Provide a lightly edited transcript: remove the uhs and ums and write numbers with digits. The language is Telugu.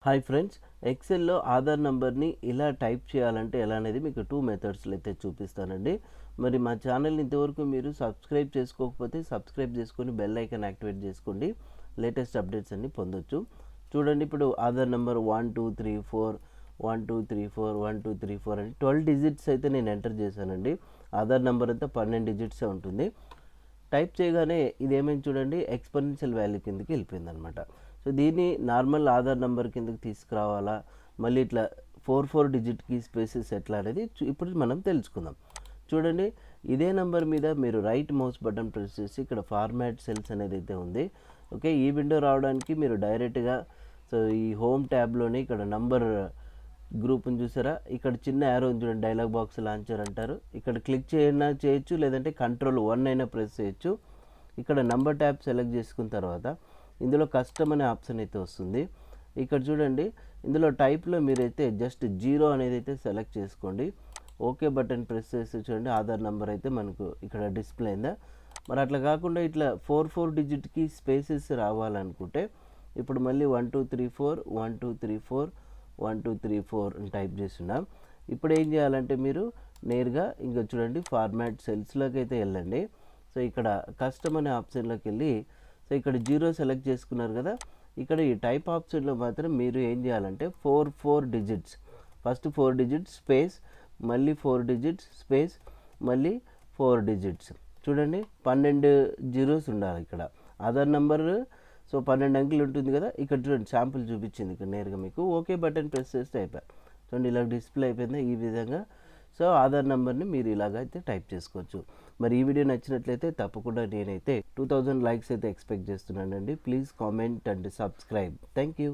హాయ్ ఫ్రెండ్స్, ఎక్సెల్లో ఆధార్ నంబర్ని ఇలా టైప్ చేయాలంటే ఎలా అనేది మీకు 2 మెథడ్స్లో అయితే చూపిస్తానండి. మరి మా ఛానల్ని ఇంతవరకు మీరు సబ్స్క్రైబ్ చేసుకోకపోతే సబ్స్క్రైబ్ చేసుకొని బెల్ ఐకాన్ యాక్టివేట్ చేసుకోండి. లేటెస్ట్ అప్డేట్స్ అన్ని పొందొచ్చు. చూడండి, ఇప్పుడు ఆధార్ నెంబర్ 1234 1234 1234 అని 12 డిజిట్స్ అయితే నేను ఎంటర్ చేశానండి. ఆధార్ నెంబర్ అంతా 12 డిజిట్సే ఉంటుంది. టైప్ చేయగానే ఇదేమైంది చూడండి, ఎక్స్పోనెన్షియల్ వాల్యూ కిందకి వెళ్ళిపోయింది అనమాట. సో దీన్ని నార్మల్ ఆధార్ నెంబర్ కిందకి తీసుకురావాలా, మళ్ళీ ఇట్లా 4 డిజిట్కి స్పేసెస్ ఎట్లా అనేది ఇప్పుడు మనం తెలుసుకుందాం. చూడండి, ఇదే నెంబర్ మీద మీరు రైట్ మౌస్ బటన్ ప్రెస్ చేసి ఇక్కడ ఫార్మాట్ సెల్స్ అనేది అయితే ఉంది. ఓకే, ఈ విండో రావడానికి మీరు డైరెక్ట్గా ఈ హోమ్ ట్యాబ్లోనే ఇక్కడ నంబర్ గ్రూప్ని చూసారా, ఇక్కడ చిన్న యారో చూడండి, డైలాగ్ బాక్స్ లాంచర్ అంటారు. ఇక్కడ క్లిక్ చేయొచ్చు, లేదంటే Ctrl+1 అయినా ప్రెస్ చేయొచ్చు. ఇక్కడ నంబర్ ట్యాబ్ సెలెక్ట్ చేసుకున్న తర్వాత ఇందులో కస్టమ్ అనే ఆప్షన్ అయితే వస్తుంది. ఇక్కడ చూడండి, ఇందులో టైప్లో మీరైతే జస్ట్ 0 అనేది అయితే సెలెక్ట్ చేసుకోండి. ఓకే బటన్ ప్రెస్ చేస్తే చూడండి, ఆధార్ నెంబర్ అయితే మనకు ఇక్కడ డిస్ప్లే అయిందా. మరి అట్లా కాకుండా ఇట్లా 4 డిజిట్కి స్పేసెస్ రావాలనుకుంటే ఇప్పుడు మళ్ళీ 1234 1234 1234 అని టైప్ చేస్తున్నాం. ఇప్పుడు ఏం చేయాలంటే మీరు నేరుగా ఇంకా చూడండి ఫార్మాట్ సెల్స్లోకి అయితే వెళ్ళండి. సో ఇక్కడ కస్టమ్ అనే ఆప్షన్లోకి వెళ్ళి ఇక్కడ 0 సెలెక్ట్ చేసుకున్నారు కదా, ఇక్కడ ఈ టైప్ ఆప్షన్లో మాత్రం మీరు ఏం చేయాలంటే 4 డిజిట్స్, ఫస్ట్ 4 డిజిట్స్ స్పేస్, మళ్ళీ 4 డిజిట్స్ స్పేస్, మళ్ళీ 4 డిజిట్స్. చూడండి 12 జీరోస్ ఉండాలి ఇక్కడ ఆధార్ నెంబర్. సో 12 అంకెలు ఉంటుంది కదా, ఇక్కడ చూడండి శాంపుల్ చూపించింది ఇక్కడ నేరుగా మీకు. ఓకే బటన్ ప్రెస్ చేస్తే అయిపోయి చూడండి, ఇలా డిస్ప్లే అయిపోయింది ఈ విధంగా. సో ఆధార్ నెంబర్ని మీరు ఇలాగైతే టైప్ చేసుకోవచ్చు. మరి ఈ వీడియో నచ్చినట్లయితే తప్పకుండా నేనైతే 2000 లైక్స్ అయితే ఎక్స్పెక్ట్ చేస్తున్నానండి. Please comment and subscribe. Thank you.